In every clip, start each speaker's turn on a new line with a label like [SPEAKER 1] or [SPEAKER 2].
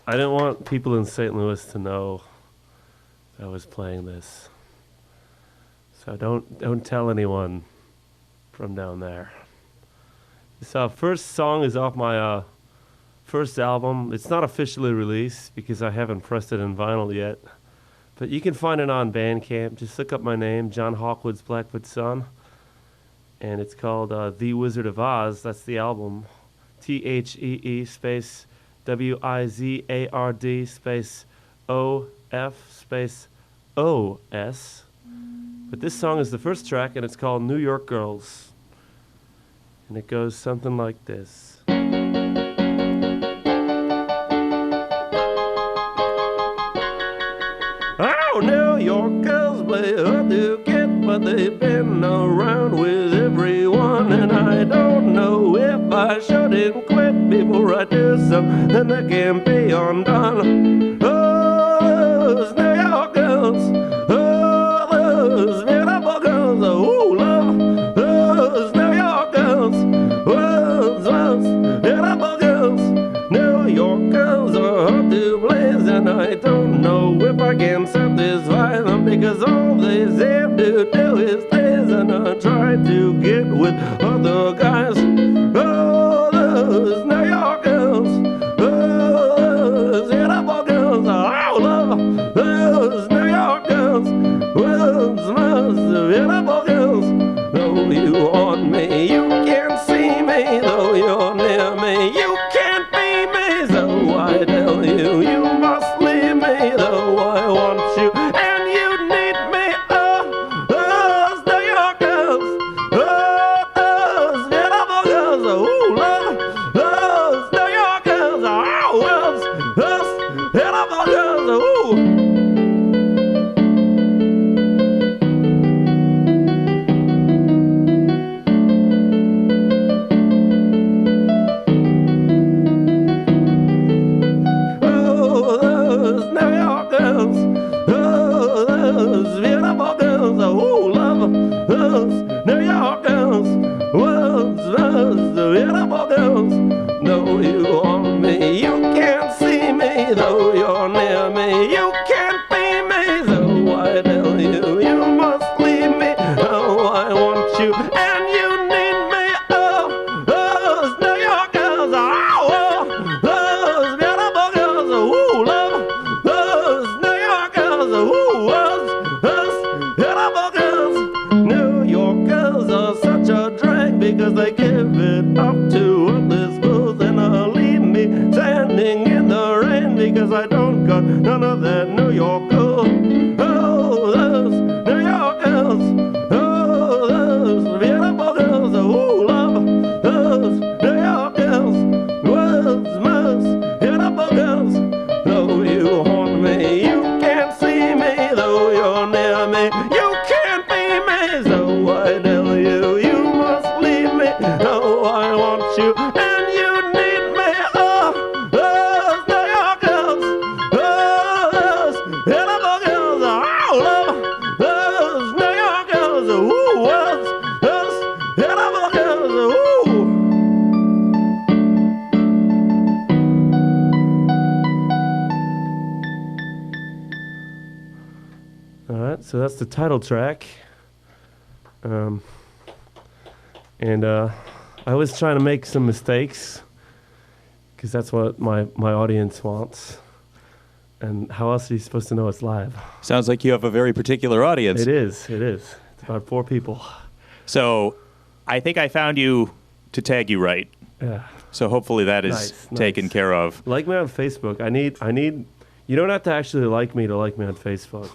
[SPEAKER 1] I didn't want people in St. Louis to know I was playing this. So don't tell anyone from down there. This first song is off my first album. It's not officially released because I haven't pressed it in vinyl yet. But you can find it on Bandcamp. Just look up my name, John Hawkwood's Blackfoot Son. And it's called The Wizard of Oz. That's the album. THEE space WIZARD space OF space OS. But this song is the first track, and it's called New York Girls. And it goes something like this. Oh, New York girls play hard to get, but they've been around with everyone. And I don't know if I shouldn't quit before I do something that can be undone. Oh, those New York girls. Oh, those beautiful girls. Oh, love. Those New York girls. Those beautiful girls. New York girls are hard to please, and I don't know if I can satisfy them, because all they seem to do is please, and I try to get with other guys. Oh, those New York girls. Oh, those beautiful girls. Oh, love. Those New York girls. Those beautiful girls. Though you want me, you can't see me. Though you're near me, you can't be me. So I tell you, you must leave me. Though I want you and you need me. Oh, those New York girls. Oh, those beautiful girls. Oh, love. Those New York girls. Oh, those beautiful girls. Oh. New York girls, those beautiful girls. Though you want me, you can't see me. Though you're near me, you can't be me. So I tell you, you must leave me. Oh, I want you and you need me. Oh, those New York girls. Oh, those beautiful girls. Oh, love. Those New York girls. Oh, those beautiful girls. New York girls are such a drag because they give it up to others fools, and leave me standing in the rain because I don't got none of that New York girl. Oh, those New York girls. Oh, those beautiful girls. Oh, love. Those New York girls. Those beautiful girls. Though you haunt me, you can't see me. Though you're near me, you can't be me. So I tell you, you must leave me. Oh, I want you and you need me. Oh, those New York girls. Oh, those beautiful girls. Oh, love. Those New York girls. Ooh, those beautiful girls. Ooh. All right, so that's the title track. And I was trying to make some mistakes because that's what my audience wants. And how else are you supposed to know it's live?
[SPEAKER 2] Sounds like you have a very particular audience.
[SPEAKER 1] It is. It's about 4 people.
[SPEAKER 2] So I think I found you to tag you right.
[SPEAKER 1] Yeah.
[SPEAKER 2] So hopefully that is taken care of.
[SPEAKER 1] Like me on Facebook. I need. You don't have to actually like me to like me on Facebook.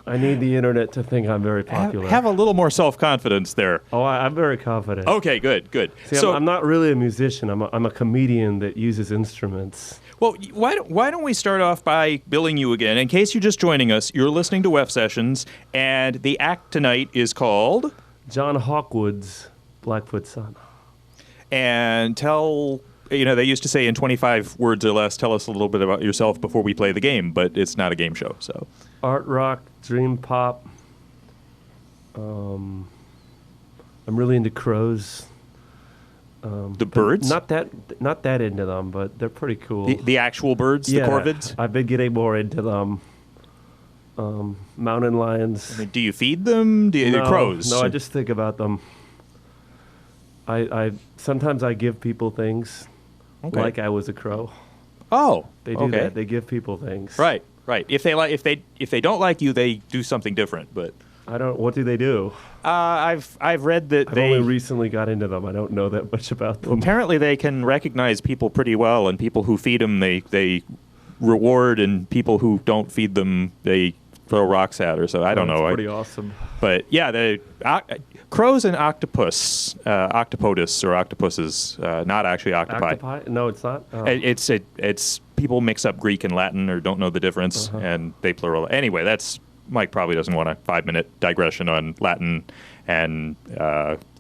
[SPEAKER 1] I need the internet to think I'm very popular.
[SPEAKER 2] Have a little more self-confidence there.
[SPEAKER 1] Oh, I'm very confident.
[SPEAKER 2] Okay, good.
[SPEAKER 1] See, I'm not really a musician. I'm a comedian that uses instruments.
[SPEAKER 2] Well, why don't we start off by billing you again? In case you're just joining us, you're listening to WEFT Sessions, and the act tonight is called
[SPEAKER 1] John Hawkwood's Blackfoot Son.
[SPEAKER 2] And they used to say in 25 words or less, tell us a little bit about yourself before we play the game, but it's not a game show, so.
[SPEAKER 1] Art rock, dream pop. I'm really into crows.
[SPEAKER 2] The birds?
[SPEAKER 1] Not that into them, but they're pretty cool.
[SPEAKER 2] The actual birds,
[SPEAKER 1] yeah,
[SPEAKER 2] the corvids?
[SPEAKER 1] I've been getting more into them. Mountain lions.
[SPEAKER 2] I mean, do you feed them? Crows?
[SPEAKER 1] No, I just think about them. I sometimes I give people things, like I was a crow.
[SPEAKER 2] Oh,
[SPEAKER 1] they do that. They give people things.
[SPEAKER 2] Right. If they don't like you, they do something different. But
[SPEAKER 1] I don't. What do they do?
[SPEAKER 2] I've read that
[SPEAKER 1] I've only recently got into them. I don't know that much about them.
[SPEAKER 2] Apparently, they can recognize people pretty well, and people who feed them, they reward, and people who don't feed them, they throw rocks at. Or so I don't know.
[SPEAKER 1] It's pretty awesome.
[SPEAKER 2] But yeah, the crows and octopus, octopodus or octopuses, not actually octopi.
[SPEAKER 1] No, it's not. Oh.
[SPEAKER 2] It's people mix up Greek and Latin or don't know the difference, and they plural. Anyway, that's Mike probably doesn't want a 5-minute digression on Latin and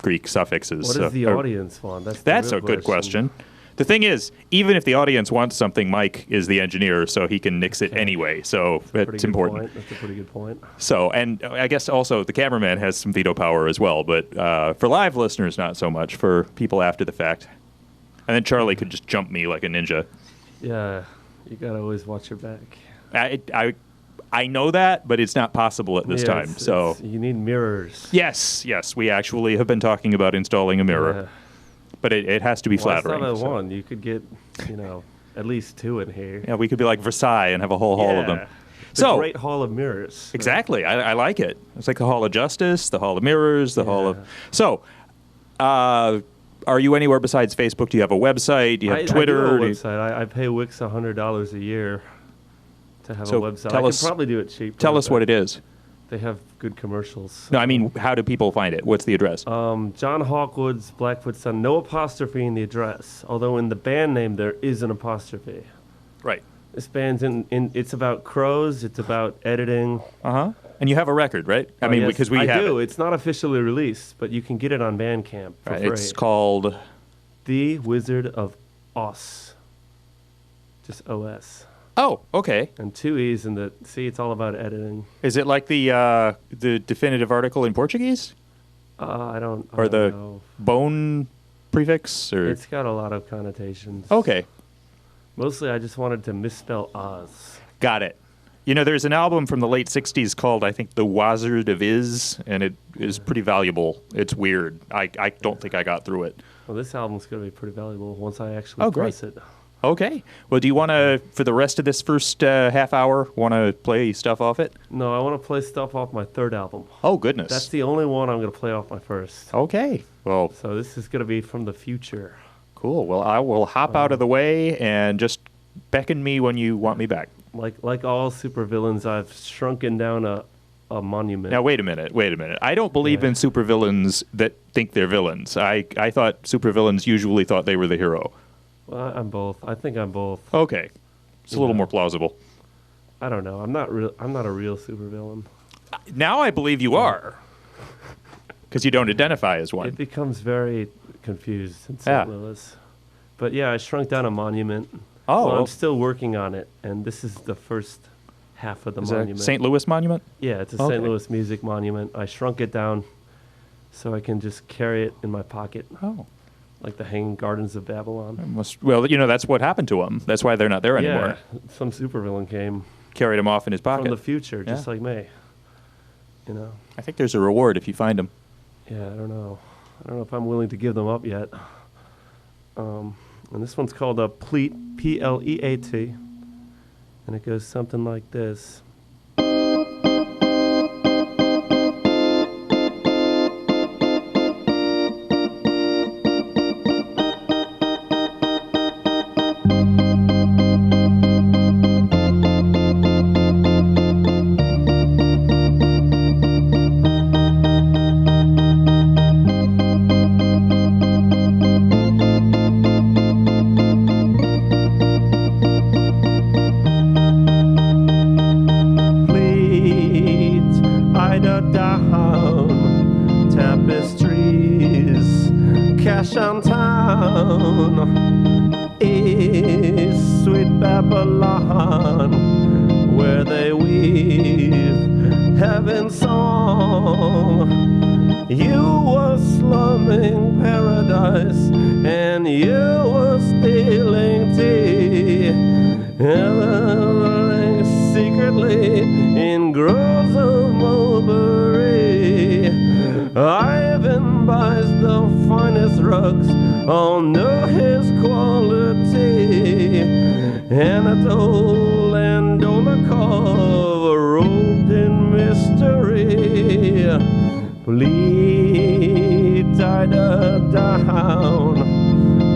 [SPEAKER 2] Greek suffixes.
[SPEAKER 1] What does the audience want?
[SPEAKER 2] That's a good question. The thing is, even if the audience wants something, Mike is the engineer, so he can nix it anyway. So it's important.
[SPEAKER 1] That's a pretty good point.
[SPEAKER 2] So, and I guess also the cameraman has some veto power as well, but for live listeners, not so much. For people after the fact, and then Charlie could just jump me like a ninja.
[SPEAKER 1] Yeah, you gotta always watch your back.
[SPEAKER 2] I know that, but it's not possible at this time. So
[SPEAKER 1] you need mirrors.
[SPEAKER 2] Yes, we actually have been talking about installing a mirror.
[SPEAKER 1] Yeah.
[SPEAKER 2] But it has to be flattering.
[SPEAKER 1] It's not one. You could get, at least 2 in here.
[SPEAKER 2] Yeah, we could be like Versailles and have a whole hall of them.
[SPEAKER 1] The Great Hall of Mirrors.
[SPEAKER 2] Exactly. I like it. It's like the Hall of Justice, the Hall of Mirrors, the Hall of... So, are you anywhere besides Facebook? Do you have a website? Do you have Twitter?
[SPEAKER 1] I do have a website. I pay Wix $100 a year to have a website. I could probably do it cheaper.
[SPEAKER 2] Tell us what it is.
[SPEAKER 1] They have good commercials.
[SPEAKER 2] No, I mean, how do people find it? What's the address?
[SPEAKER 1] John Hawkwood's Blackfoot Son. No apostrophe in the address, although in the band name there is an apostrophe.
[SPEAKER 2] Right.
[SPEAKER 1] This band's it's about crows. It's about editing.
[SPEAKER 2] And you have a record, right? I mean,
[SPEAKER 1] yes,
[SPEAKER 2] because we have
[SPEAKER 1] I do. It's not officially released, but you can get it on Bandcamp for free.
[SPEAKER 2] It's called
[SPEAKER 1] The Wizard of Oz. Just O-S.
[SPEAKER 2] Oh, okay.
[SPEAKER 1] And 2 E's in the C. It's all about editing.
[SPEAKER 2] Is it like the definitive article in Portuguese?
[SPEAKER 1] I don't
[SPEAKER 2] know. Bone prefix? Or?
[SPEAKER 1] It's got a lot of connotations.
[SPEAKER 2] Okay.
[SPEAKER 1] Mostly I just wanted to misspell Oz.
[SPEAKER 2] Got it. There's an album from the late 60s called, I think, The Wizard of Iz, and it is pretty valuable. It's weird. I don't think I got through it.
[SPEAKER 1] Well, this album's going to be pretty valuable once I actually press it.
[SPEAKER 2] Okay. Well, do you want to, for the rest of this first half hour, want to play stuff off it?
[SPEAKER 1] No, I want to play stuff off my 3rd album.
[SPEAKER 2] Oh, goodness.
[SPEAKER 1] That's the only one I'm going to play off my 1st.
[SPEAKER 2] Okay. Well,
[SPEAKER 1] so this is going to be from the future.
[SPEAKER 2] Cool. Well, I will hop out of the way and just beckon me when you want me back.
[SPEAKER 1] Like all supervillains, I've shrunken down a monument.
[SPEAKER 2] Now, wait a minute. I don't believe in supervillains that think they're villains. I thought supervillains usually thought they were the hero.
[SPEAKER 1] Well, I'm both. I think I'm both.
[SPEAKER 2] Okay. It's a little more plausible.
[SPEAKER 1] I don't know. I'm not a real supervillain.
[SPEAKER 2] Now I believe you are. Because you don't identify as one.
[SPEAKER 1] It becomes very confused in St. Louis. But yeah, I shrunk down a monument.
[SPEAKER 2] Oh.
[SPEAKER 1] Well, I'm still working on it, and this is the first half of the monument.
[SPEAKER 2] St. Louis monument?
[SPEAKER 1] Yeah, it's a St. Louis music monument. I shrunk it down so I can just carry it in my pocket.
[SPEAKER 2] Oh.
[SPEAKER 1] Like the Hanging Gardens of Babylon.
[SPEAKER 2] Well, that's what happened to them. That's why they're not there anymore.
[SPEAKER 1] Yeah, some supervillain came.
[SPEAKER 2] Carried him off in his pocket.
[SPEAKER 1] From the future, just like me.
[SPEAKER 2] I think there's a reward if you find them.
[SPEAKER 1] Yeah, I don't know. I don't know if I'm willing to give them up yet. And this one's called a Pleat, P-L-E-A-T. And it goes something like this. Town is sweet Babylon, where they weave heaven's song. You were slumming paradise, and you were stealing tea, and secretly in groves of mulberry. Ivan buys the finest rugs, all know his quality. Anatole and Dolokhov robed in mystery. Bleed tied down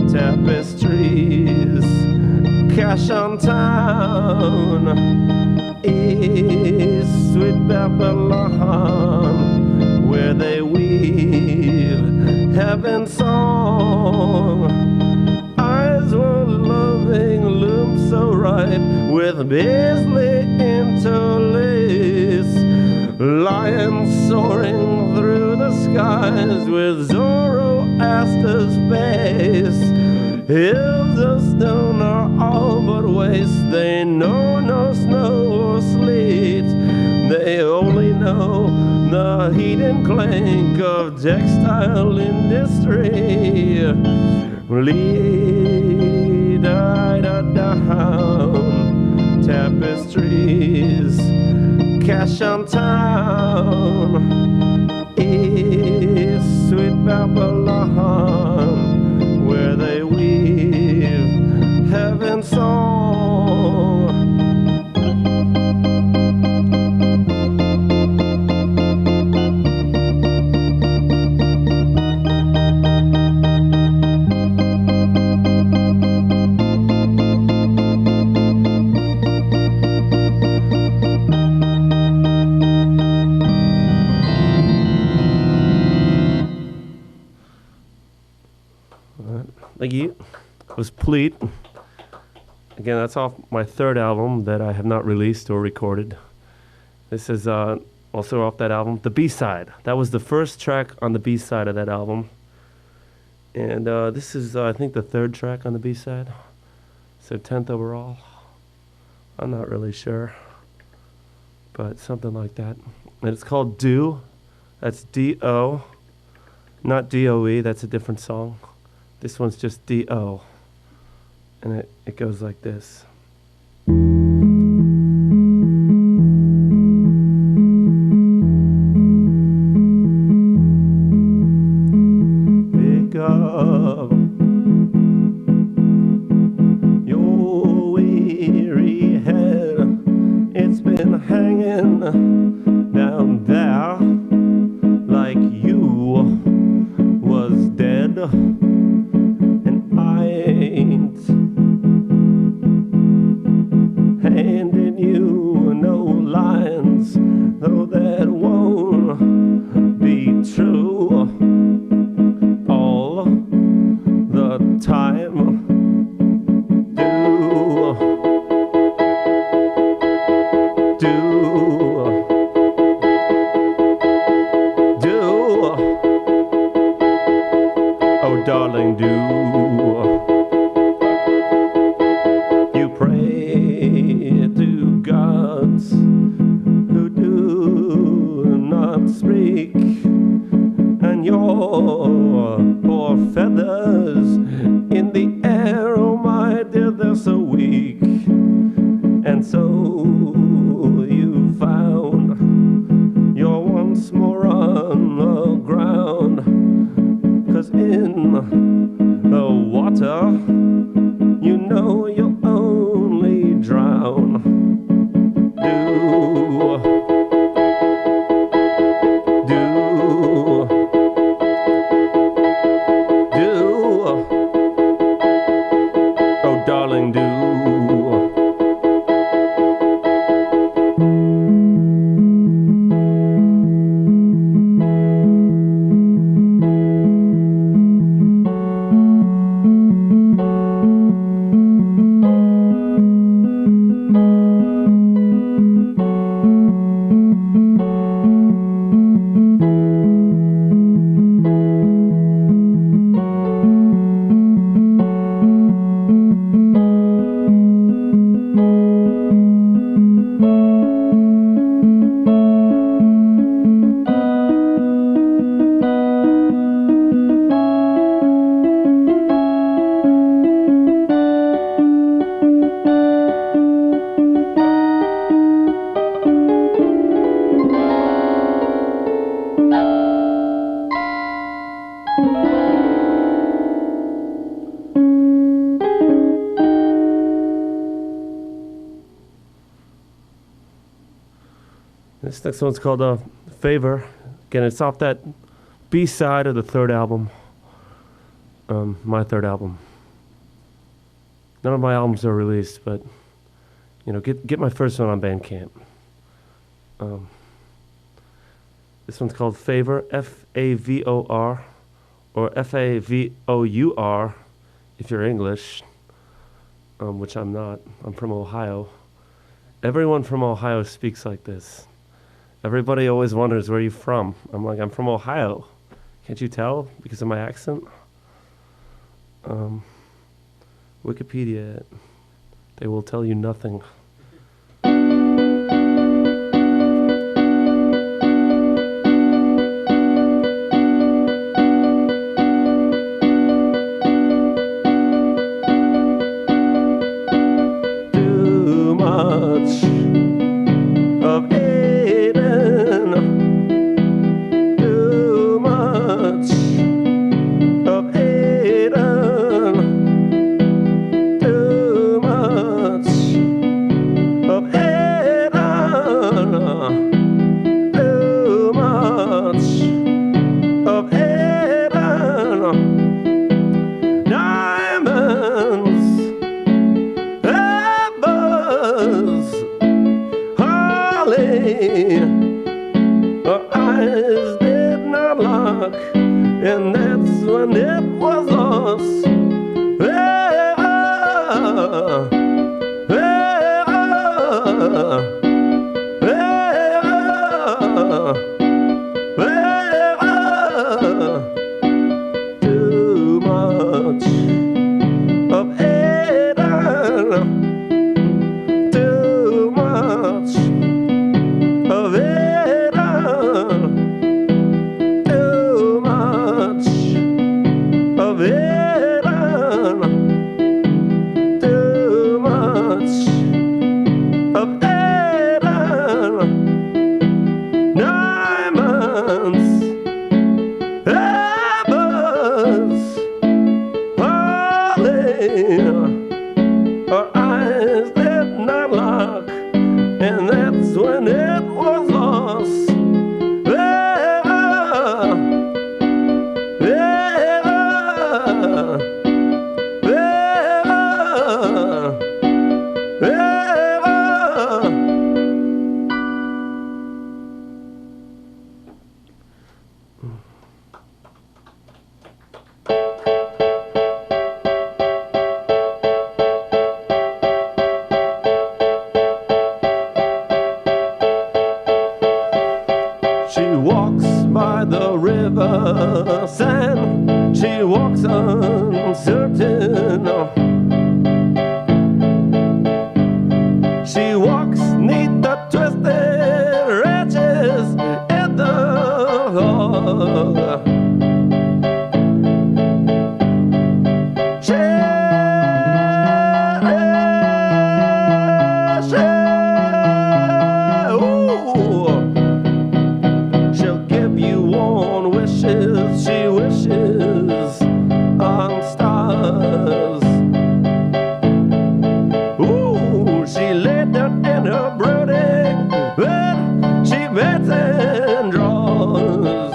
[SPEAKER 1] tapestries. Cash on town is sweet Babylon, where they weave heaven's song. Eyes were loving, looms so ripe, with beastly interlace. Lions soaring through the skies with Zoroaster's face. Hills of stone are all but waste. They know no snow or sleet. They only know the heat and clank of textile industry. Lead down tapestries. Cash on town is sweet Babylon, where they weave heaven's song. Thank you. It was Pleat. Again, that's off my third album that I have not released or recorded. This is also off that album. The B-side. That was the first track on the B-side of that album. And this is, I think, the third track on the B-side. So 10th overall. I'm not really sure. But something like that. And it's called Do. That's D-O. Not D-O-E. That's a different song. This one's just D-O, and it goes like this. Pick up your weary head. It's been hanging down there like you was dead. Handing you no lines, though that won't be true all the time. Do oh darling, do. Speak, and your poor feathers in the air, oh my dear, they're so weak. And so you found you're once more on the ground, 'cause in the water you know you'll only drown. This next one's called Favor. Again, it's off that B-side of the third album. My third album. None of my albums are released, but get my first one on Bandcamp. This one's called Favor, F-A-V-O-R, or F-A-V-O-U-R if you're English, which I'm not. I'm from Ohio. Everyone from Ohio speaks like this. Everybody always wonders, where are you from? I'm like, I'm from Ohio. Can't you tell because of my accent? Wikipedia, they will tell you nothing. Too much of Aiden. Too much of Aiden. Too much of Aiden. Too much of Aiden. Diamonds, apples, holly. Her eyes did not lock, and that's when it was lost. Too much of Aiden. Too much of Aiden. Too much of Aiden. Too much of Aiden. Diamonds, apples, holly. Her eyes did not lock, and that's when it was lost. She walks by the river sand. She walks uncertain. She walks neath the twisted branches in the fog. She'll give you warm wishes. She wishes on stars. Ooh, she laid down in her brooding bed. She bends and draws.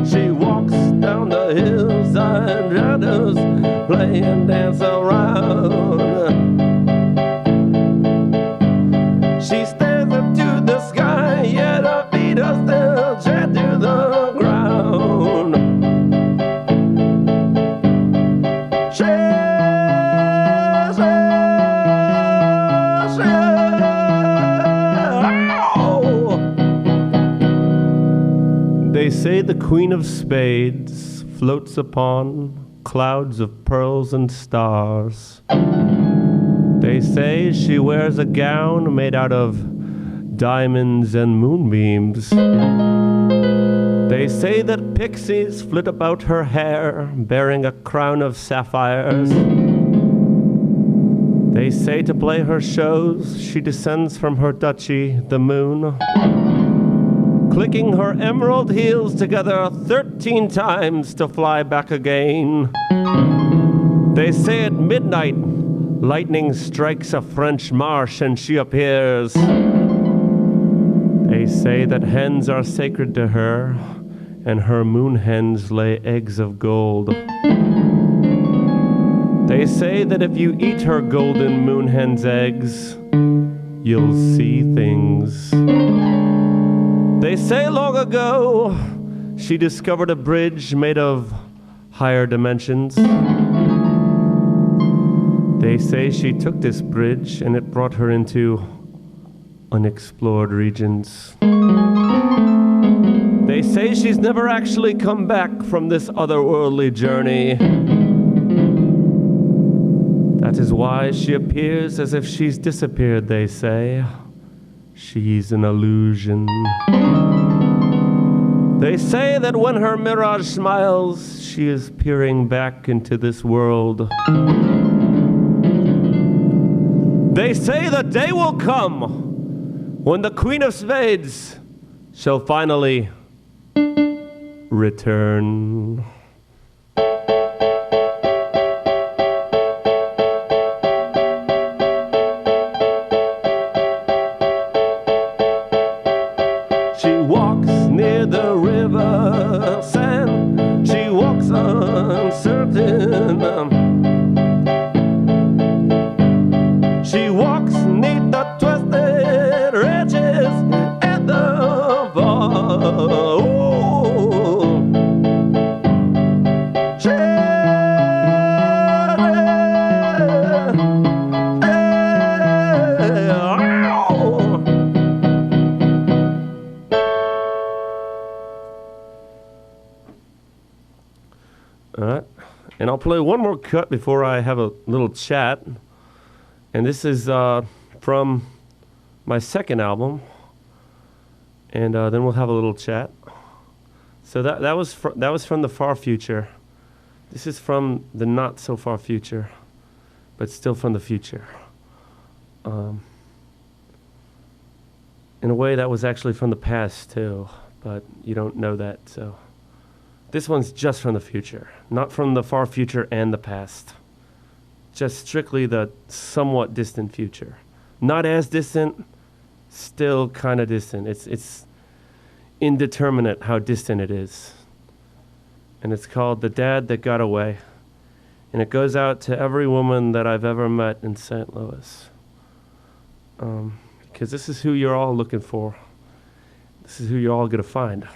[SPEAKER 1] She walks down the hillside, shadows play and dance around. She stares up to the sky, yet her feet are still chained to the ground. They say the Queen of Spades floats upon clouds of pearls and stars. They say she wears a gown made out of diamonds and moonbeams. They say that pixies flit about her hair, bearing a crown of sapphires. They say to play her shows, she descends from her duchy, the moon, clicking her emerald heels together 13 times to fly back again. They say at midnight, lightning strikes a French marsh and she appears. They say that hens are sacred to her, and her moon hens lay eggs of gold. They say that if you eat her golden moon hen's eggs, you'll see things. They say long ago, she discovered a bridge made of higher dimensions. They say she took this bridge and it brought her into unexplored regions. They say she's never actually come back from this otherworldly journey. That is why she appears as if she's disappeared, they say. She's an illusion. They say that when her mirage smiles, she is peering back into this world. They say the day will come when the Queen of Spades shall finally return. She walks near the river sand. She walks uncertain. She walks neath the twisted ridges and the fall. All right, and I'll play one more cut before I have a little chat. And this is from my second album, and then we'll have a little chat. So that was from the far future. This is from the not so far future, but still from the future. In a way, that was actually from the past too, but you don't know that. So this one's just from the future, not from the far future and the past. Just strictly the somewhat distant future. Not as distant, still kind of distant. It's indeterminate how distant it is. And it's called The Dad That Got Away. And it goes out to every woman that I've ever met in St. Louis. Because this is who you're all looking for. This is who you're all going to find.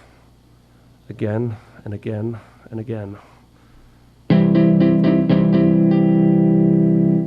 [SPEAKER 1] Again and again and again.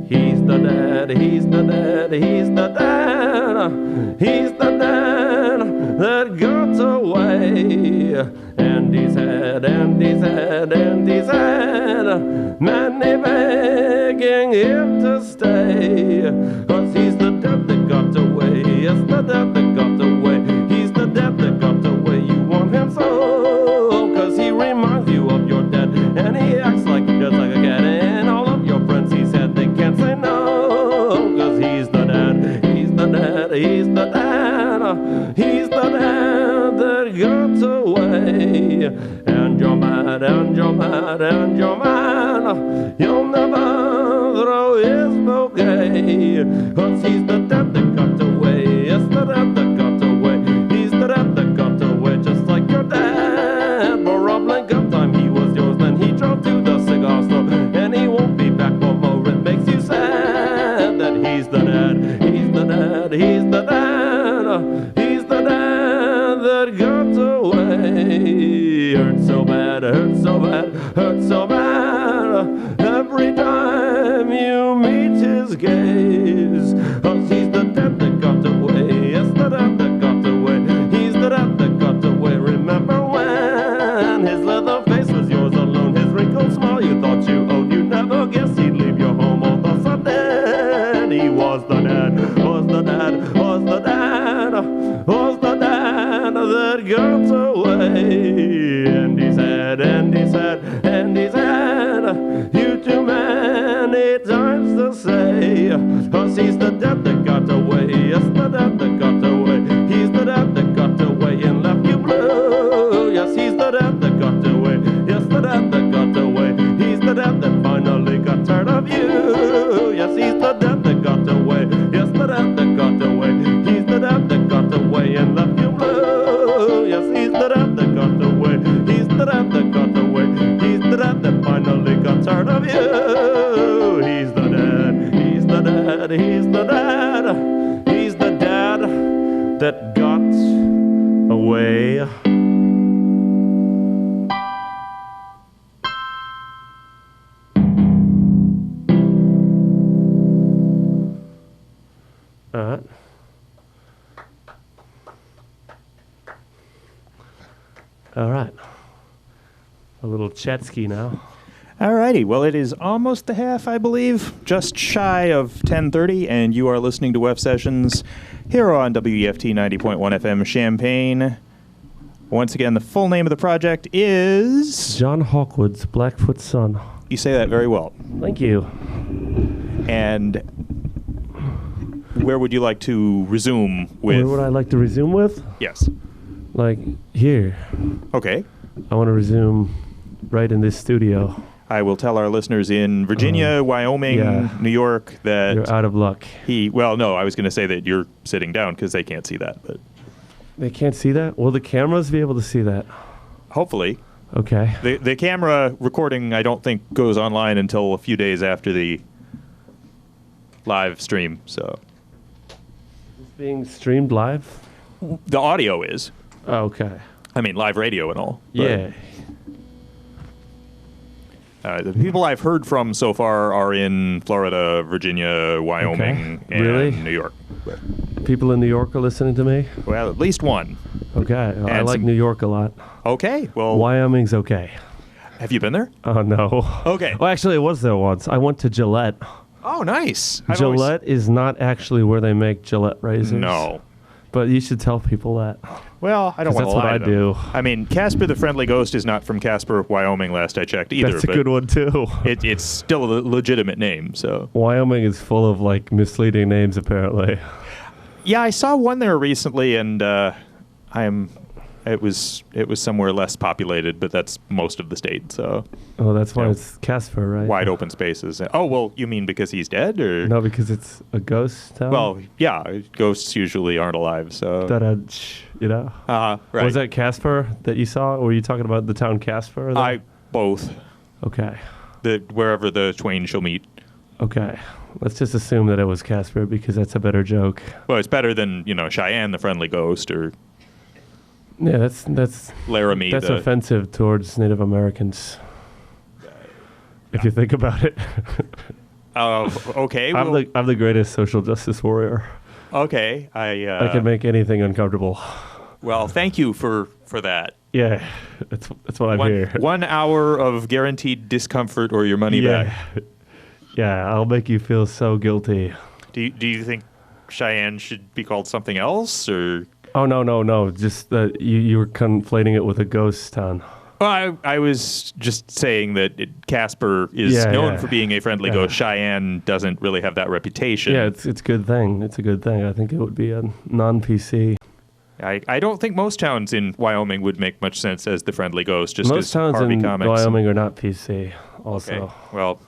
[SPEAKER 1] He's the dad, he's the dad, he's the dad, he's the dad that got away. And he's had, and he's had, and he's had many begging him to stay. 'Cause he's the dad that got away, yes, the dad that got away. He's the dad that got away, you want him so, 'cause he reminds you of your dad, and he acts like he does like a cat. And all of your friends he said they can't say no, 'cause he's the dad, he's the dad, he's the dad, he's the dad that got away. And you're mad, and you're mad, and you're mad, you'll never throw his bouquet, 'cause he's the dad that got away, yes, the dad that got away. He's the dad that got away, just like your dad. For a blink of time he was yours, then he drove to the cigar store, and he won't be back no more. It makes you sad that he's the dad, he's the dad, he's the dad, he's the dad that got away. Hurt so bad, hurt so bad, hurt so bad, every time you meet his gaze. 'Cause he's the dad that got away, yes, the dad that got away. He's the dad that got away. Remember when his leather face was yours alone, his wrinkled smile you thought you owned. You never guessed he'd leave your home all of a sudden. He was the dad, was the dad, was the dad, was the dad that got away. And he's had, and he's had, and he's had you too many times to say. 'Cause he's the dad that got away, yes, the dad that got away. He's the dad that got away and left you the dad that got away. Yes, the dad that got away. He's the dad that finally got tired of you. Yes, he's the dad that got away. Yes, the dad that got away. He's the dad that got away and left you blue. Yes, he's the dad that got away. He's the dad that got away. He's the dad that finally got tired of you. He's the dad. He's the dad. He's the dad. He's the dad that got away. All right. All right. A little jet ski now.
[SPEAKER 2] Alrighty, well, it is almost the half, I believe, just shy of 10:30, and you are listening to WEFT Sessions here on WEFT 90.1 FM Champaign. Once again, the full name of the project is...
[SPEAKER 1] John Hawkwood's Blackfoot Son.
[SPEAKER 2] You say that very well.
[SPEAKER 1] Thank you.
[SPEAKER 2] And where would you like to resume with?
[SPEAKER 1] Where would I like to resume with?
[SPEAKER 2] Yes.
[SPEAKER 1] Like, here.
[SPEAKER 2] Okay.
[SPEAKER 1] I want to resume right in this studio.
[SPEAKER 2] I will tell our listeners in Virginia, Wyoming, New York that...
[SPEAKER 1] You're out of luck.
[SPEAKER 2] Well, no, I was going to say that you're sitting down because they can't see that, but...
[SPEAKER 1] They can't see that? Will the cameras be able to see that?
[SPEAKER 2] Hopefully.
[SPEAKER 1] Okay.
[SPEAKER 2] The camera recording, I don't think, goes online until a few days after the live stream, so...
[SPEAKER 1] Is this being streamed live?
[SPEAKER 2] The audio is.
[SPEAKER 1] Oh, okay.
[SPEAKER 2] I mean, live radio and all.
[SPEAKER 1] Yeah.
[SPEAKER 2] The people I've heard from so far are in Florida, Virginia, Wyoming, and New York.
[SPEAKER 1] People in New York are listening to me?
[SPEAKER 2] Well, at least one.
[SPEAKER 1] Okay. Well, I like New York a lot.
[SPEAKER 2] Okay. Well,
[SPEAKER 1] Wyoming's okay.
[SPEAKER 2] Have you been there?
[SPEAKER 1] Oh, no.
[SPEAKER 2] Okay.
[SPEAKER 1] Well, actually, I was there once. I went to Gillette.
[SPEAKER 2] Oh, nice.
[SPEAKER 1] Gillette is not actually where they make Gillette razors.
[SPEAKER 2] No.
[SPEAKER 1] But you should tell people that.
[SPEAKER 2] Well, I don't want to lie.
[SPEAKER 1] That's what I do.
[SPEAKER 2] I mean, Casper the Friendly Ghost is not from Casper, Wyoming, last I checked either.
[SPEAKER 1] That's a good one, too.
[SPEAKER 2] It's still a legitimate name, so.
[SPEAKER 1] Wyoming is full of, like, misleading names, apparently.
[SPEAKER 2] Yeah, I saw one there recently, and it was somewhere less populated, but that's most of the state, so.
[SPEAKER 1] Oh, that's why it's Casper, right?
[SPEAKER 2] Wide open spaces. Oh, well, you mean because he's dead, or?
[SPEAKER 1] No, because it's a ghost town?
[SPEAKER 2] Well, yeah, ghosts usually aren't alive, so.
[SPEAKER 1] You know?
[SPEAKER 2] Right.
[SPEAKER 1] Was that Casper that you saw? Or were you talking about the town Casper?
[SPEAKER 2] Both.
[SPEAKER 1] Okay.
[SPEAKER 2] Wherever the twain shall meet.
[SPEAKER 1] Okay. Let's just assume that it was Casper because that's a better joke.
[SPEAKER 2] Well, it's better than, Cheyenne the Friendly Ghost, or...
[SPEAKER 1] Yeah, that's
[SPEAKER 2] Laramie.
[SPEAKER 1] That's offensive towards Native Americans. If you think about it.
[SPEAKER 2] Okay.
[SPEAKER 1] I'm the greatest social justice warrior.
[SPEAKER 2] Okay.
[SPEAKER 1] I can make anything uncomfortable.
[SPEAKER 2] Well, thank you for that.
[SPEAKER 1] Yeah, that's what I'm here.
[SPEAKER 2] 1 hour of guaranteed discomfort or your money back.
[SPEAKER 1] Yeah, I'll make you feel so guilty.
[SPEAKER 2] Do you think Cheyenne should be called something else, or?
[SPEAKER 1] Oh, no. Just that you were conflating it with a ghost town.
[SPEAKER 2] Well, I was just saying that Casper is known for being a friendly ghost. Cheyenne doesn't really have that reputation.
[SPEAKER 1] Yeah, it's a good thing. It's a good thing. I think it would be a non-PC.
[SPEAKER 2] I don't think most towns in Wyoming would make much sense as the friendly ghost. Just
[SPEAKER 1] most towns
[SPEAKER 2] Harvey
[SPEAKER 1] in
[SPEAKER 2] Comics
[SPEAKER 1] Wyoming are not PC. Also,
[SPEAKER 2] okay. Well,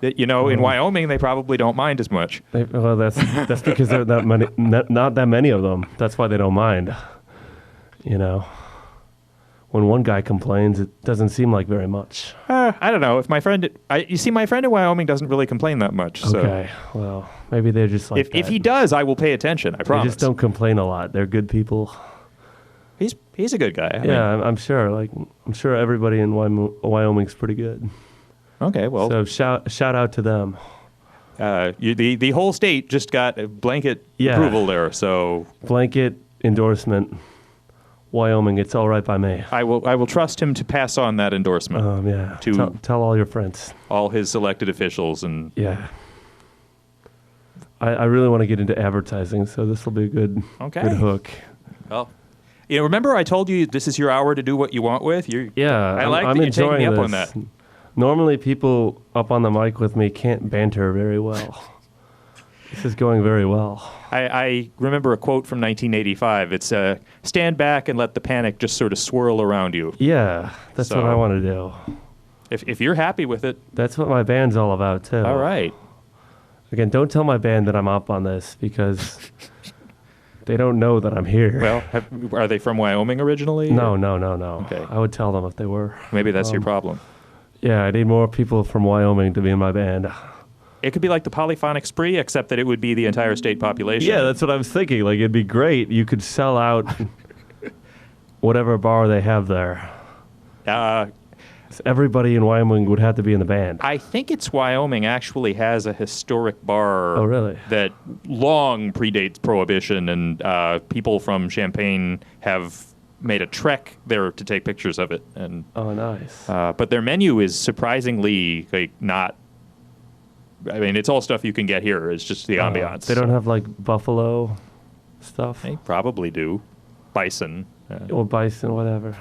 [SPEAKER 2] in Wyoming they probably don't mind as much.
[SPEAKER 1] Well, that's because there are not that many of them. That's why they don't mind. When one guy complains, it doesn't seem like very much.
[SPEAKER 2] I don't know. If my friend, my friend in Wyoming doesn't really complain that much.
[SPEAKER 1] Okay,
[SPEAKER 2] so.
[SPEAKER 1] Well, maybe they're just like
[SPEAKER 2] if he does, I will pay attention. I promise.
[SPEAKER 1] They just don't complain a lot. They're good people.
[SPEAKER 2] He's a good guy.
[SPEAKER 1] I'm sure. I'm sure everybody in Wyoming's pretty good.
[SPEAKER 2] Okay, well.
[SPEAKER 1] So shout out to them.
[SPEAKER 2] The whole state just got a blanket approval there. So
[SPEAKER 1] blanket endorsement. Wyoming, it's all right by me.
[SPEAKER 2] I will trust him to pass on that endorsement.
[SPEAKER 1] To tell all your friends,
[SPEAKER 2] all his elected officials, and
[SPEAKER 1] I really want to get into advertising, so this will be a good hook.
[SPEAKER 2] Well, remember I told you this is your hour to do what you want with. I'm
[SPEAKER 1] enjoying
[SPEAKER 2] up
[SPEAKER 1] this.
[SPEAKER 2] on that.
[SPEAKER 1] Normally, people up on the mic with me can't banter very well. This is going very well.
[SPEAKER 2] I remember a quote from 1985. It's stand back and let the panic just sort of swirl around you.
[SPEAKER 1] Yeah, that's what I want to do.
[SPEAKER 2] If you're happy with it.
[SPEAKER 1] That's what my band's all about, too.
[SPEAKER 2] All right.
[SPEAKER 1] Again, don't tell my band that I'm up on this because they don't know that I'm here.
[SPEAKER 2] Well, are they from Wyoming originally?
[SPEAKER 1] No.
[SPEAKER 2] Okay.
[SPEAKER 1] I would tell them if they were.
[SPEAKER 2] Maybe that's your problem.
[SPEAKER 1] Yeah, I need more people from Wyoming to be in my band.
[SPEAKER 2] It could be like the Polyphonic Spree, except that it would be the entire state population.
[SPEAKER 1] Yeah, that's what I was thinking. Like, it'd be great. You could sell out whatever bar they have there. Everybody in Wyoming would have to be in the band.
[SPEAKER 2] I think it's Wyoming actually has a historic bar.
[SPEAKER 1] Oh, really?
[SPEAKER 2] That long predates Prohibition, and people from Champaign have made a trek there to take pictures of it. And
[SPEAKER 1] oh, nice.
[SPEAKER 2] But their menu is surprisingly not. I mean, it's all stuff you can get here. It's just the ambiance.
[SPEAKER 1] They don't have like buffalo stuff.
[SPEAKER 2] They probably do. Bison.
[SPEAKER 1] Or bison, whatever.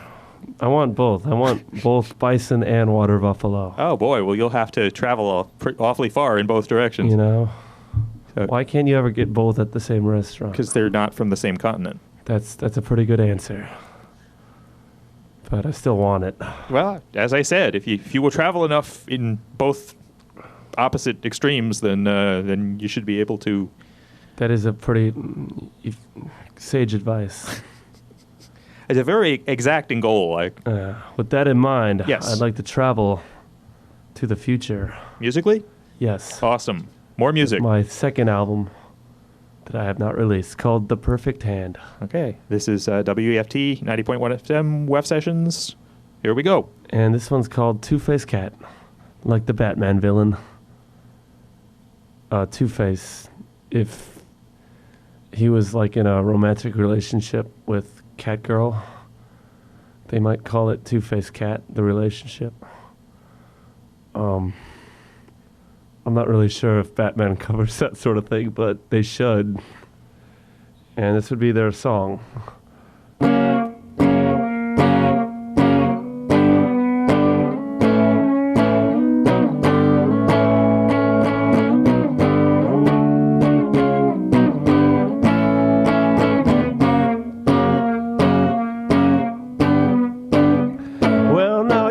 [SPEAKER 1] I want both. I want both bison and water buffalo.
[SPEAKER 2] Oh, boy. Well, you'll have to travel awfully far in both directions.
[SPEAKER 1] You know? Why can't you ever get both at the same restaurant?
[SPEAKER 2] Because they're not from the same continent.
[SPEAKER 1] That's a pretty good answer. But I still want it.
[SPEAKER 2] Well, as I said, if you will travel enough in both opposite extremes, then you should be able to.
[SPEAKER 1] That is a pretty sage advice.
[SPEAKER 2] It's a very exacting goal.
[SPEAKER 1] With that in mind,
[SPEAKER 2] yes.
[SPEAKER 1] I'd like to travel to the future.
[SPEAKER 2] Musically?
[SPEAKER 1] Yes.
[SPEAKER 2] Awesome. More music.
[SPEAKER 1] My second album that I have not released, called The Perfect Hand.
[SPEAKER 2] Okay. This is WEFT 90.1 FM WEF Sessions. Here we go.
[SPEAKER 1] And this one's called Two-Face Cat, like the Batman villain. Two-Face, if he was like in a romantic relationship with Catgirl, they might call it Two-Face Cat, the relationship. I'm not really sure if Batman covers that sort of thing, but they should. And this would be their song.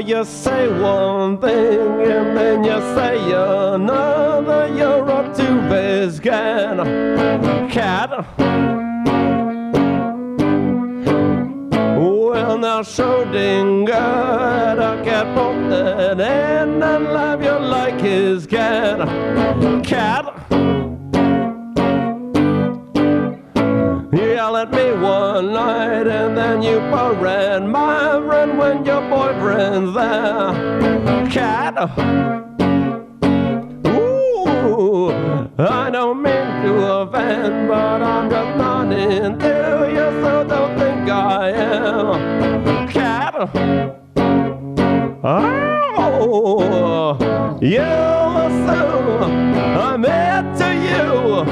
[SPEAKER 1] You say one thing and then you say another. You're a two-faced cat. Well, now Schrodinger had a cat both dead and alive. You like his cat. Yell at me one night and then you parade my friend when your boyfriend's there. Cat. Ooh, I don't mean to offend, but I'm just not into you, so don't think I am. Cat. Oh, you assume I'm into you,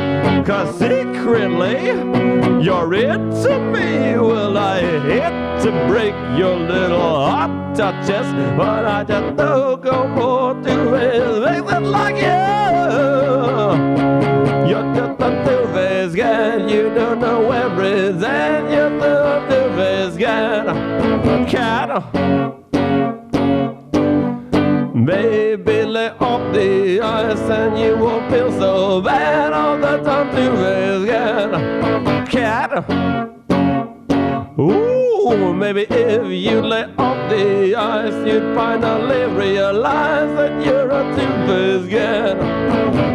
[SPEAKER 1] 'cause secretly you're into me. Well, I hate to break your little heart touches, but I just don't go for two-faced like you. You're just a two-faced cat. You don't know everything. You're the two-faced cat. Baby, lay off the ice and you won't feel so bad all the time. Two-faced cat. Ooh, maybe if you lay off the ice, you'd finally realize that you're a two-faced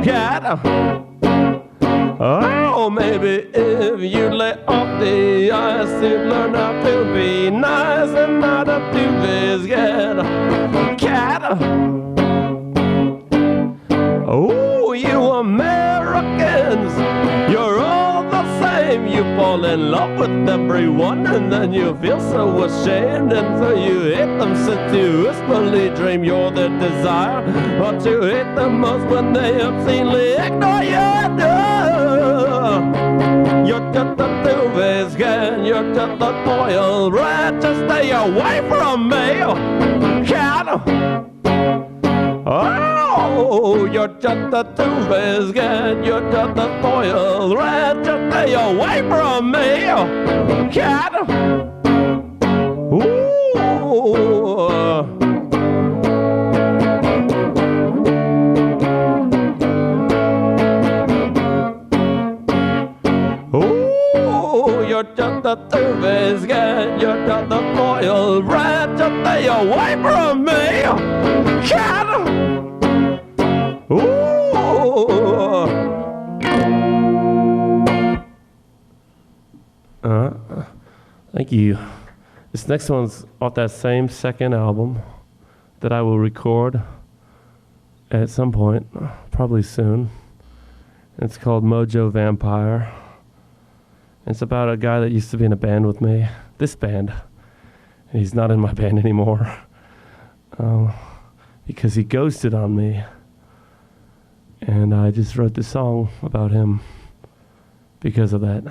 [SPEAKER 1] cat. Oh, maybe if you lay off the ice, you'd learn how to be nice and not a two-faced cat. Oh, you Americans, you're all the same. You fall in love with everyone and then you feel so ashamed, and so you hate them since you wistfully dream you're their desire. But you hate them most when they obscenely ignore you. You're just a two-faced cat. You're just a spoiled rat. Just stay away from me, cat. Oh, Oh, you're just a two-faced cat. You're just a spoiled rat. Just stay away from me, cat. Ooh. You're just a two-faced cat. You're just a spoiled rat. Just stay away from me, cat. Ooh. Thank you. This next one's off that same second album that I will record at some point, probably soon. It's called Mojo Vampire. It's about a guy that used to be in a band with me, this band, and he's not in my band anymore because he ghosted on me. And I just wrote this song about him because of that.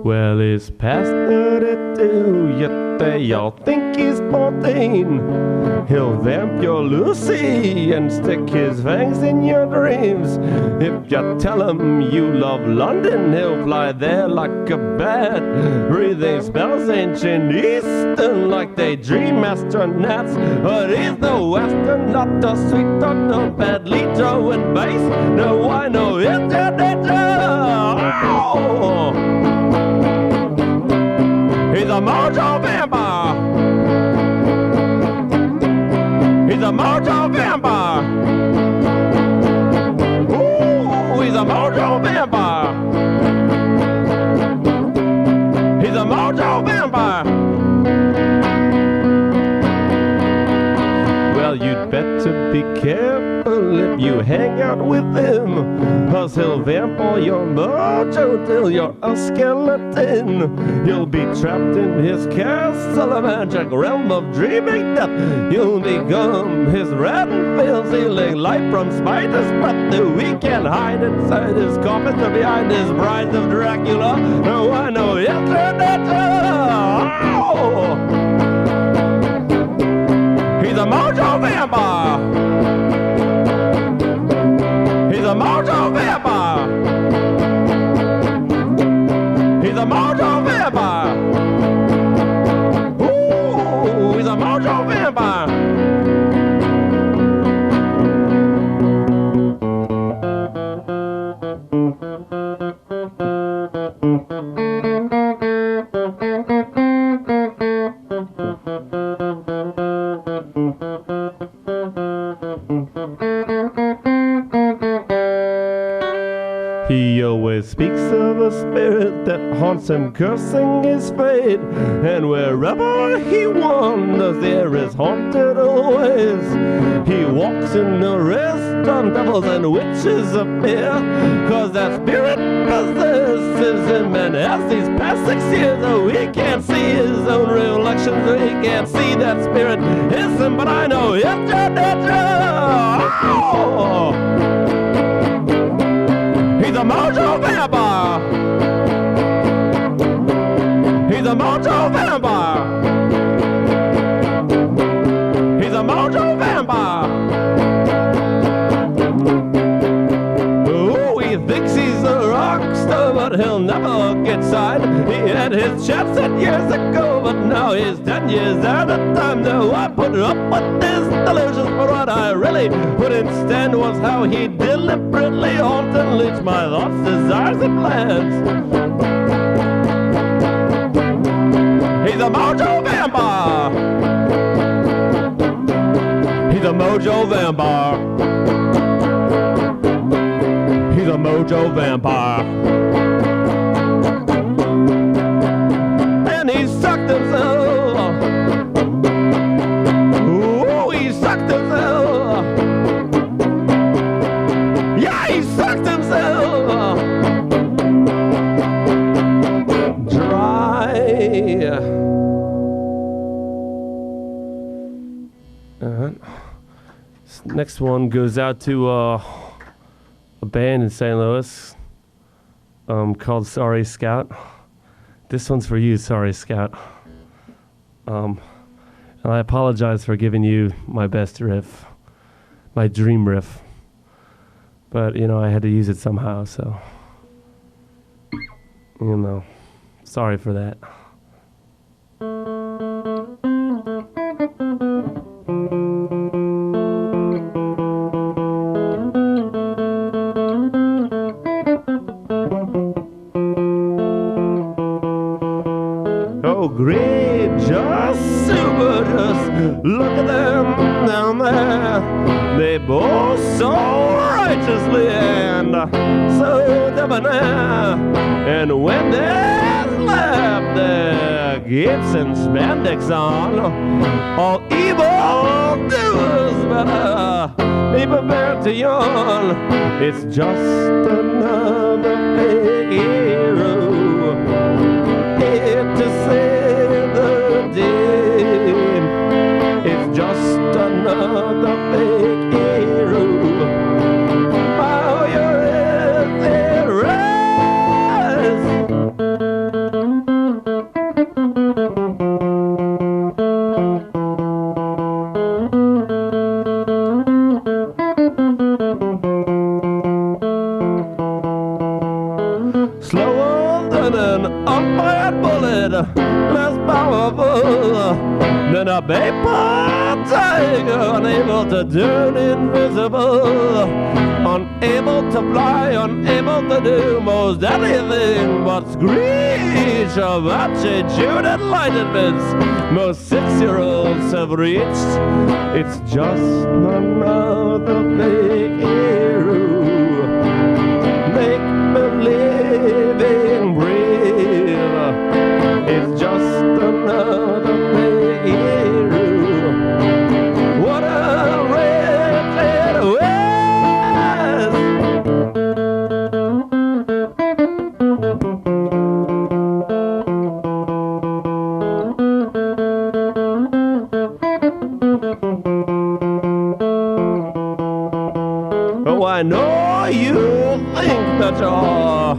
[SPEAKER 1] Well, it's past 32, yet they all think he's 14. He'll vamp your Lucy and stick his fangs in your dreams. If you tell him you love London, he'll fly there like a bat, breathing spells ancient Eastern like they dream astronauts. But he's the Western, not the sweet, not the badly throwing bass. No, I know it's a danger. He's a Mojo Vampire. He's a Mojo Vampire. Ooh, he's a Mojo Vampire. He's a Mojo Vampire. Well, you'd better be careful if you hang out with him, 'cause he'll vamp all your mojo till you're a skeleton. You'll be trapped in his castle, a magic realm of dreaming death. You'll become his rat and veil, stealing life from spiders' breath. We can hide inside his coffin or behind his brides of Dracula. No, I know internet. Oh! He's a Mojo Vampire. He's a Mojo Vampire. He's a Mojo Vampire. Ooh, he's a Mojo Vampire. He always speaks of a spirit that haunts him, cursing his fate. And wherever he wanders, there is haunted always. He walks in the restaurant, devils and witches appear, 'cause that spirit possesses him. And as these past 6 years, oh, he can't see his own reflection, so he can't see that spirit is him. But I know it's oh! He's a Mojo Vampire. He's a Mojo Vampire. He's a Mojo Vampire. Oh, he thinks he's a rock star, but he'll never get signed. He had his chance years ago, but now he's 10 years out of time. No, I put up with this delusions, but what I really couldn't stand was how he deliberately haunted and leached my thoughts, desires, and plans. He's a Mojo Vampire. He's a Mojo Vampire. He's a Mojo Vampire. And he sucked himself. Ooh, he sucked himself. Yeah, he sucked himself dry. This next one goes out to a band in St. Louis called Sorry Scout. This one's for you, sorry, Scout. And I apologize for giving you my best riff, my dream riff. But, I had to use it somehow, so, sorry for that. Oh, great, just super, just look at them down there. They both so righteously and so debonair. And when they slap their gifts and spandex on, all evil doers better be prepared to yawn. It's just another fake hero here to save the day. It's just another fake hero. Oh, you're in there, rise. Slower than an unfired bullet, less powerful than a paper tiger, unable to turn invisible, unable to fly, unable to do most anything but screech of attitude and enlightenments most 6-year-olds have reached. It's just another fake hero, make-believing brave. It's just another fake hero. What a wretched waste. Oh, I know you think that you're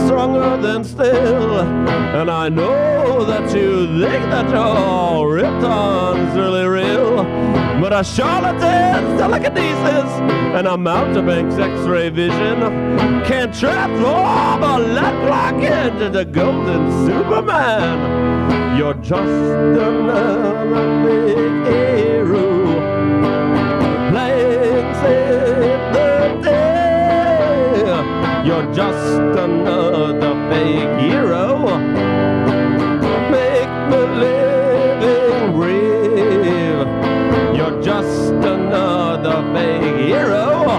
[SPEAKER 1] stronger than steel, and I know that you think that your Ripton's really real, but a charlatan's telekinesis and a mountebank's x-ray vision can't transform a lead clock into the golden Superman. You're just another big hero playing save the day. You're just another fake hero, make-believing brave. You're just another fake hero,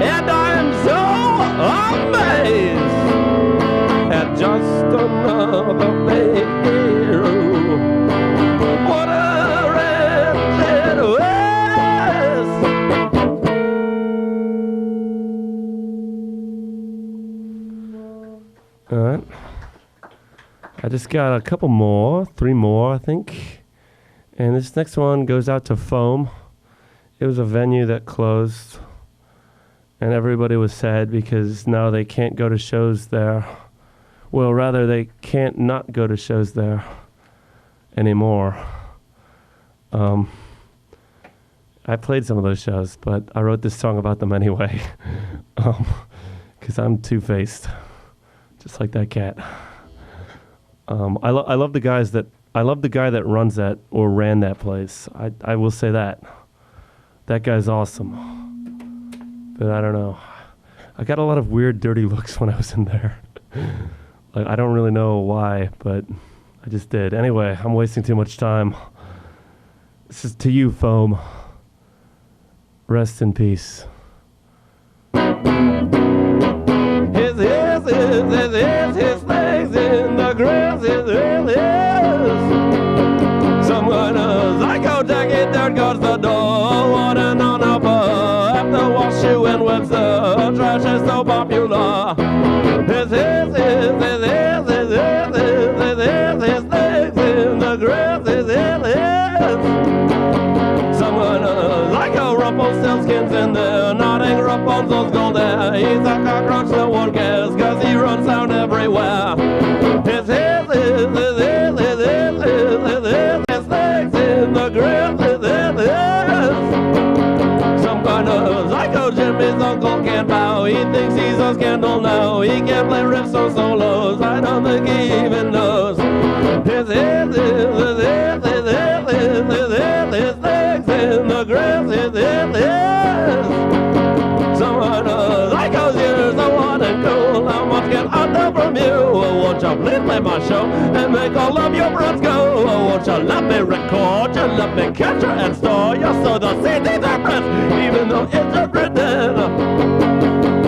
[SPEAKER 1] and I'm so amazed at just another fake hero. What a wretched waste. All right. I just got a couple more, 3 more, I think. And this next one goes out to Foam. It was a venue that closed, and everybody was sad because now they can't go to shows there. Well, rather, they can't not go to shows there anymore. I played some of those shows, but I wrote this song about them anyway, because I'm two-faced, just like that cat. I love the guys that I love the guy that runs that or ran that place. I will say that. That guy's awesome. But I don't know. I got a lot of weird, dirty looks when I was in there. Like, I don't really know why, but I just did. Anyway, I'm wasting too much time. This is to you, Foam. Rest in peace. His legs in the grass, someone else. I go jacket, there goes the door. Water on a bar. After wash you in Webster. Trash is so popular. His legs in the grass, someone else. I go Rumpelstiltskins in there. Nodding Rapunzel's gold hair. He's a cockroach, no one cares, 'cause he runs out everywhere. Psycho Jimmy's uncle can't bow. He thinks he's a scandal now. He can't play riffs or solos. I don't think he even knows. His legs in the grass. Someone knows. Psycho's you're so hot and cool. How much can I know from you? Won't you please play my show and make all of your friends go? Won't you let me record you? Let me capture and store you so the CDs are pressed, even though it's just written.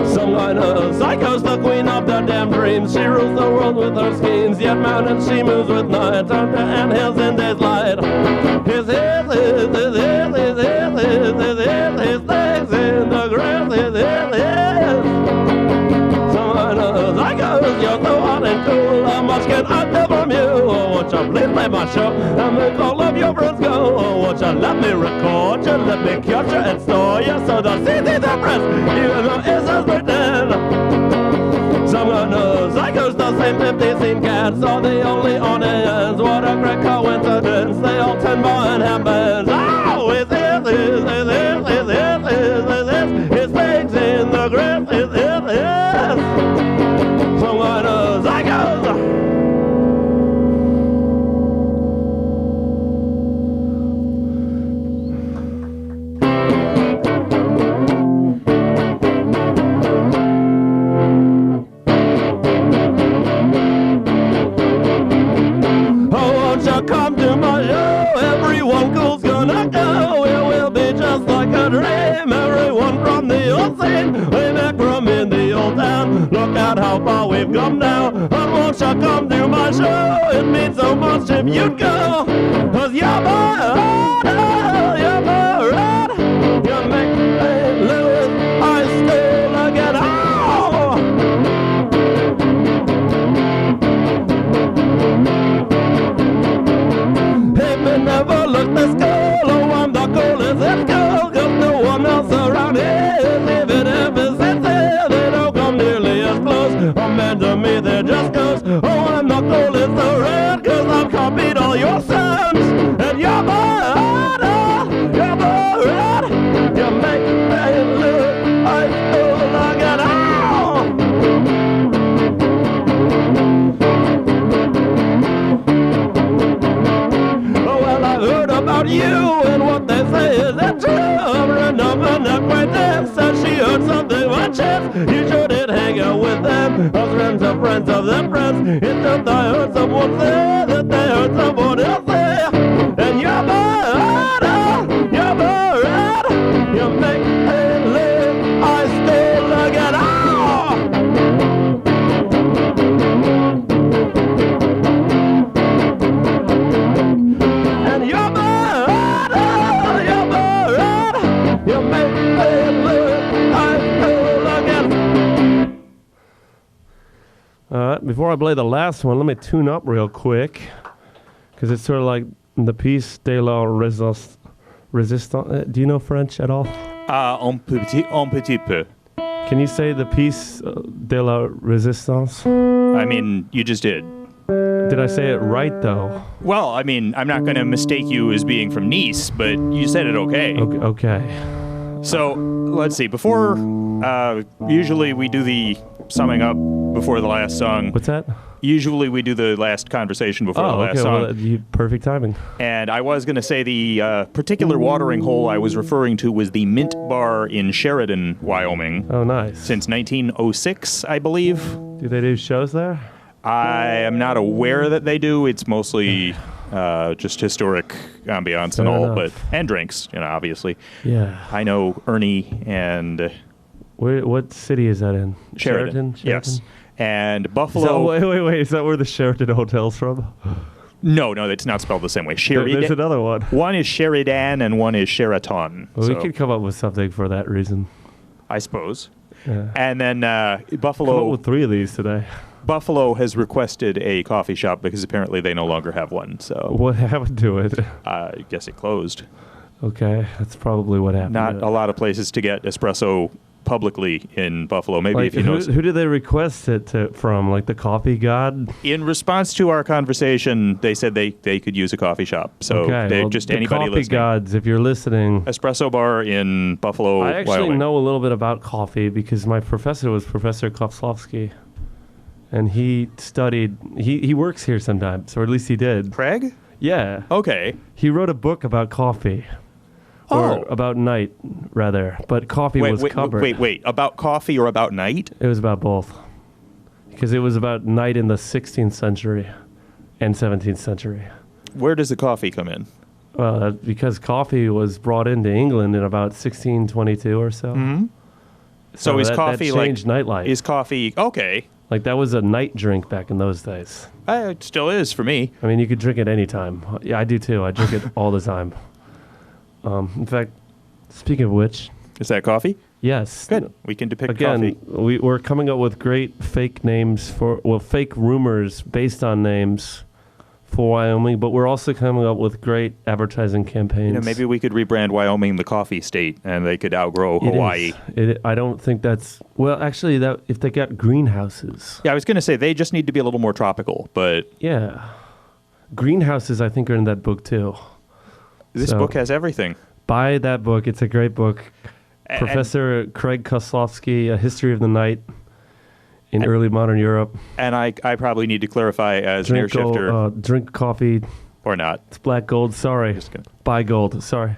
[SPEAKER 1] Some kind of psycho's the queen of the damn dreams. She rules the world with her schemes. Yet mountains she moves with night, under and hills in day's light. His legs in the grass. You're so hot and cool. How much can I do from you? Won't you please play my show and make all of your friends go? Won't you let me record you? Let me capture and store you so the CDs are pressed, even though it's just written. Someone knows Psycho's the same 50-scene cats. Are they only on ends? What a great coincidence. They all tend more and have bands. Oh, his legs in the grass. Someone knows Psycho's. Come to my show, everyone cool's gonna go. It will be just like a dream. Everyone from the old scene, way back from in the old town. Look at how far we've come now. And won't you come to my show? It means so much if you'd go. 'Cause you're my you're my ride. You make me lose high school again. Oh! Never look this cool. Oh, I'm the coolest in school. 'Cause no one else around here is even ever sincere. They don't come nearly as close. A man to me, they're just ghosts. Oh, I'm the coolest around. 'Cause I've copied all your sons. And you're my you're my red. You make me look high school again. Oh! Heard about you and what they say is that true. A friend of an acquaintance said she heard something by chance. You shouldn't hang out with them. Us friends are friends of them friends. It's just I heard someone say that they heard someone else say. And you're bad, you're bad. You make me live high school again. Oh! You make me live high school again. Before I play the last one, let me tune up real quick, because it's sort of like the piece de la resistance. Do you know French at all?
[SPEAKER 2] Un petit peu.
[SPEAKER 1] Can you say the piece de la resistance?
[SPEAKER 2] I mean, you just did.
[SPEAKER 1] Did I say it right, though?
[SPEAKER 2] Well, I mean, I'm not going to mistake you as being from Nice, but you said it okay.
[SPEAKER 1] Okay.
[SPEAKER 2] So, let's see. Before, usually we do the summing up before the last song.
[SPEAKER 1] What's that?
[SPEAKER 2] Usually we do the last conversation before the last song.
[SPEAKER 1] Well, perfect timing.
[SPEAKER 2] And I was going to say the particular watering hole I was referring to was the Mint Bar in Sheridan, Wyoming.
[SPEAKER 1] Oh, nice.
[SPEAKER 2] Since 1906, I believe.
[SPEAKER 1] Do they do shows there?
[SPEAKER 2] I am not aware that they do. It's mostly just historic ambiance and all, and drinks, obviously.
[SPEAKER 1] Yeah.
[SPEAKER 2] I know Ernie and...
[SPEAKER 1] What city is that in?
[SPEAKER 2] Sheridan? Yes. And Buffalo...
[SPEAKER 1] Wait. Is that where the Sheridan Hotel's from?
[SPEAKER 2] No, it's not spelled the same way. Sheridan.
[SPEAKER 1] There's another one.
[SPEAKER 2] One is Sheridan and one is Sheraton.
[SPEAKER 1] Well, we could come up with something for that reason.
[SPEAKER 2] I suppose.
[SPEAKER 1] Yeah.
[SPEAKER 2] And then Buffalo...
[SPEAKER 1] Come up with 3 of these today.
[SPEAKER 2] Buffalo has requested a coffee shop because apparently they no longer have one. So
[SPEAKER 1] what happened to it?
[SPEAKER 2] I guess it closed.
[SPEAKER 1] Okay, that's probably what happened.
[SPEAKER 2] Not a lot of places to get espresso publicly in Buffalo. Maybe
[SPEAKER 1] Like,
[SPEAKER 2] if you know.
[SPEAKER 1] who did they request it from? Like the coffee god?
[SPEAKER 2] In response to our conversation, they said they could use a coffee shop. So
[SPEAKER 1] Okay,
[SPEAKER 2] just
[SPEAKER 1] the
[SPEAKER 2] anybody
[SPEAKER 1] coffee
[SPEAKER 2] listening.
[SPEAKER 1] gods, if you're listening.
[SPEAKER 2] Espresso bar in Buffalo,
[SPEAKER 1] I actually
[SPEAKER 2] Wyoming.
[SPEAKER 1] know a little bit about coffee because my professor was Professor Kovslovsky. And he studied, he works here sometimes, or at least he did.
[SPEAKER 2] Craig?
[SPEAKER 1] Yeah.
[SPEAKER 2] Okay.
[SPEAKER 1] He wrote a book about coffee. Or about night, rather. But coffee was covered.
[SPEAKER 2] Wait. About coffee or about night?
[SPEAKER 1] It was about both. Because it was about night in the 16th century and 17th century.
[SPEAKER 2] Where does the coffee come in?
[SPEAKER 1] Well, because coffee was brought into England in about 1622 or so.
[SPEAKER 2] Mm-hmm. So is coffee
[SPEAKER 1] that changed nightlife.
[SPEAKER 2] Is coffee okay?
[SPEAKER 1] Like that was a night drink back in those days.
[SPEAKER 2] It still is for me.
[SPEAKER 1] I mean, you could drink it any time. Yeah, I do too. I drink it all the time. In fact, speaking of which,
[SPEAKER 2] Is that coffee?
[SPEAKER 1] yes.
[SPEAKER 2] Good. We can depict
[SPEAKER 1] Again,
[SPEAKER 2] coffee.
[SPEAKER 1] we're coming up with great fake names fake rumors based on names for Wyoming, but we're also coming up with great advertising campaigns.
[SPEAKER 2] Maybe we could rebrand Wyoming the coffee state, and they could outgrow Hawaii.
[SPEAKER 1] I don't think that's actually that if they got greenhouses.
[SPEAKER 2] Yeah, I was going to say they just need to be a little more tropical, but
[SPEAKER 1] Yeah, greenhouses I think are in that book too.
[SPEAKER 2] this book has everything.
[SPEAKER 1] Buy that book; it's a great book.
[SPEAKER 2] And-
[SPEAKER 1] Professor Craig Koslowski, A History of the Night in Early Modern Europe.
[SPEAKER 2] And I probably need to clarify as an air shifter
[SPEAKER 1] Drink coffee.
[SPEAKER 2] or not.
[SPEAKER 1] It's black gold. Sorry.
[SPEAKER 2] Just gonna-
[SPEAKER 1] Buy gold. Sorry.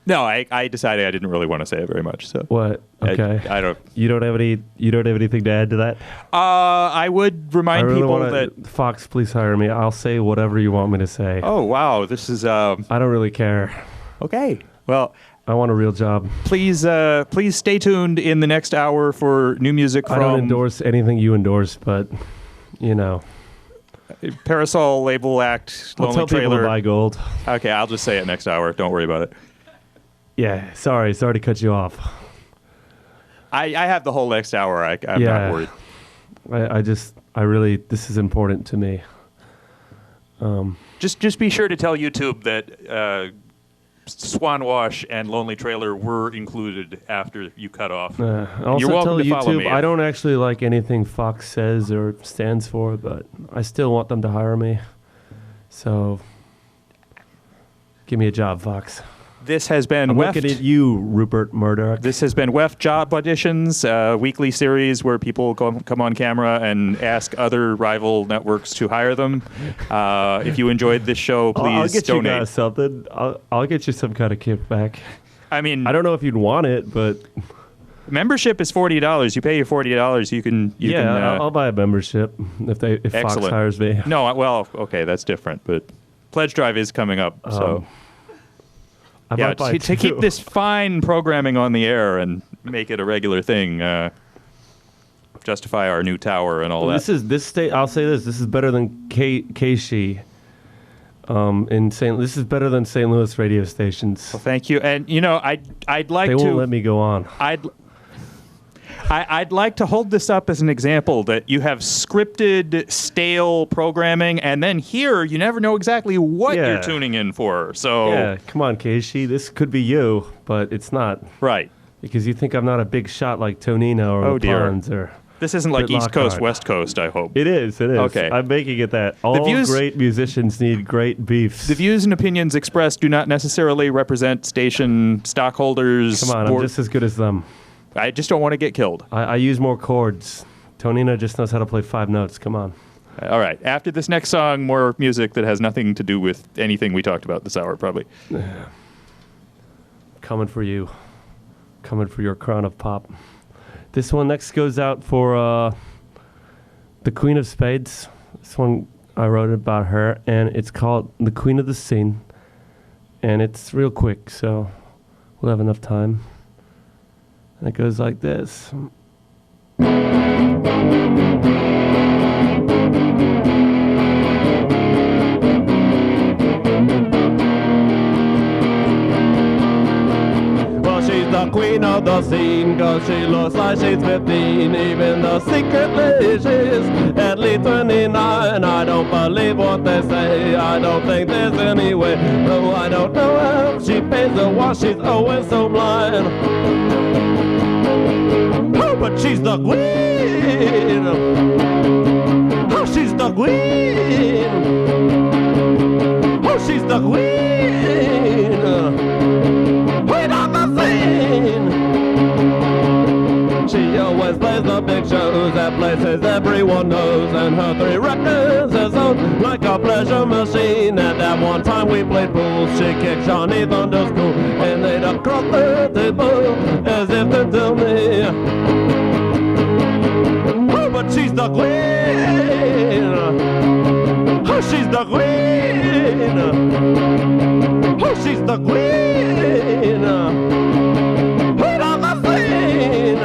[SPEAKER 2] No, I decided I didn't really want to say it very much. So
[SPEAKER 1] What? Okay.
[SPEAKER 2] I don't.
[SPEAKER 1] You don't have anything to add to that?
[SPEAKER 2] I would remind people that.
[SPEAKER 1] Fox, please hire me. I'll say whatever you want me to say.
[SPEAKER 2] Oh wow, this is
[SPEAKER 1] I don't really care.
[SPEAKER 2] okay. Well,
[SPEAKER 1] I want a real job.
[SPEAKER 2] please stay tuned in the next hour for new music
[SPEAKER 1] I don't
[SPEAKER 2] from
[SPEAKER 1] endorse anything you endorse, but you know,
[SPEAKER 2] Parasol Label Act,
[SPEAKER 1] I'll
[SPEAKER 2] Lonely
[SPEAKER 1] tell people
[SPEAKER 2] Trailer.
[SPEAKER 1] to buy gold.
[SPEAKER 2] Okay, I'll just say it next hour. Don't worry about it.
[SPEAKER 1] Yeah, sorry to cut you off.
[SPEAKER 2] I have the whole next hour. I'm
[SPEAKER 1] Yeah.
[SPEAKER 2] not worried.
[SPEAKER 1] I really, this is important to me.
[SPEAKER 2] Just be sure to tell YouTube that Swan Wash and Lonely Trailer were included after you cut off.
[SPEAKER 1] Also
[SPEAKER 2] You're welcome
[SPEAKER 1] tell
[SPEAKER 2] to follow
[SPEAKER 1] YouTube,
[SPEAKER 2] me.
[SPEAKER 1] I don't actually like anything Fox says or stands for, but I still want them to hire me. So, give me a job, Fox.
[SPEAKER 2] This has been
[SPEAKER 1] I'm
[SPEAKER 2] WEFT.
[SPEAKER 1] looking at you, Rupert Murdoch.
[SPEAKER 2] This has been WEFT Job Auditions, a weekly series where people come on camera and ask other rival networks to hire them. If you enjoyed this show, please
[SPEAKER 1] I'll get
[SPEAKER 2] donate.
[SPEAKER 1] you guys something. I'll get you some kind of kickback.
[SPEAKER 2] I mean,
[SPEAKER 1] I don't know if you'd want it, but
[SPEAKER 2] membership is $40. You pay your $40, you can.
[SPEAKER 1] I'll buy a membership if Fox
[SPEAKER 2] Excellent.
[SPEAKER 1] hires me.
[SPEAKER 2] No, well, okay, that's different, but Pledge Drive is coming up, so.
[SPEAKER 1] I
[SPEAKER 2] Yeah,
[SPEAKER 1] might buy
[SPEAKER 2] to keep
[SPEAKER 1] two.
[SPEAKER 2] this fine programming on the air and make it a regular thing, justify our new tower and all that.
[SPEAKER 1] This state. I'll say this. This is better than Keishi. This is better than St. Louis radio stations.
[SPEAKER 2] Well, thank you. And I'd like
[SPEAKER 1] They
[SPEAKER 2] to.
[SPEAKER 1] won't let me go on.
[SPEAKER 2] I'd like to hold this up as an example that you have scripted, stale programming, and then here you never know exactly what
[SPEAKER 1] Yeah.
[SPEAKER 2] you're tuning in for. So
[SPEAKER 1] Yeah, come on, Keishi. This could be you, but it's not
[SPEAKER 2] right.
[SPEAKER 1] because you think I'm not a big shot like Tonino or
[SPEAKER 2] Oh, dear.
[SPEAKER 1] Pons or.
[SPEAKER 2] This isn't like
[SPEAKER 1] Britt
[SPEAKER 2] East Coast,
[SPEAKER 1] Lockhart.
[SPEAKER 2] West Coast. I hope.
[SPEAKER 1] It is.
[SPEAKER 2] Okay.
[SPEAKER 1] I'm making it that. All
[SPEAKER 2] views-
[SPEAKER 1] great musicians need great beefs.
[SPEAKER 2] The views and opinions expressed do not necessarily represent station stockholders.
[SPEAKER 1] Come on, I'm just as good as them.
[SPEAKER 2] I just don't want to get killed.
[SPEAKER 1] I use more chords. Tonino just knows how to play 5 notes. Come on.
[SPEAKER 2] All right. After this next song, more music that has nothing to do with anything we talked about this hour, probably.
[SPEAKER 1] Coming for you. Coming for your crown of pop. This one next goes out for the Queen of Spades. This one, I wrote about her, and it's called The Queen of the Scene. And it's real quick, so we'll have enough time. And it goes like this. Well, she's the queen of the scene, 'cause she looks like she's 15. Even though secretly she's at least 29. I don't believe what they say, I don't think there's any way. Though I don't know how she pays the wash, she's always so blind. Oh, but she's the queen. Oh, she's the queen. Oh, she's the queen. Queen of the scene. She always plays the big shows at places everyone knows, and her 3 records is owned like a pleasure machine. And at one time we played pool, she kicked Johnny Thunder's cool and ate across the table as if to tell me, oh, but she's the queen. Oh, she's the queen. Oh, she's the queen. Queen of the scene.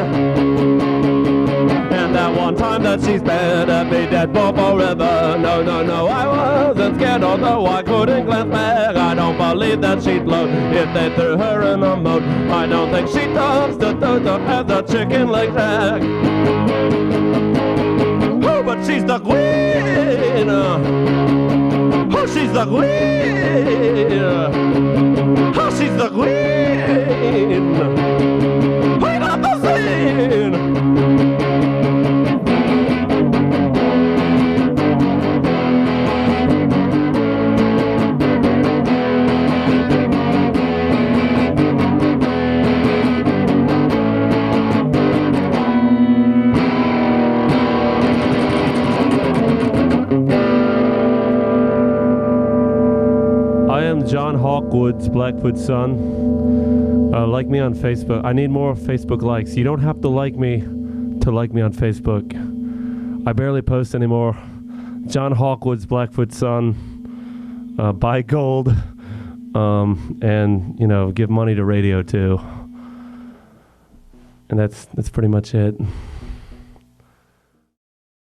[SPEAKER 1] And that one time that she's better be dead for forever. No, no, no, I wasn't scared, although I couldn't glance back. I don't believe that she'd float if they threw her in a moat. I don't think she tops the totem as a chicken leg jack. Oh, but she's the queen. Oh, she's the queen. Oh, she's the queen. Queen of the scene. John Hawkwood's Blackfoot son. Like me on Facebook. I need more Facebook likes. You don't have to like me on Facebook. I barely post anymore. John Hawkwood's Blackfoot son. Buy gold. And, give money to radio too. And that's pretty much it.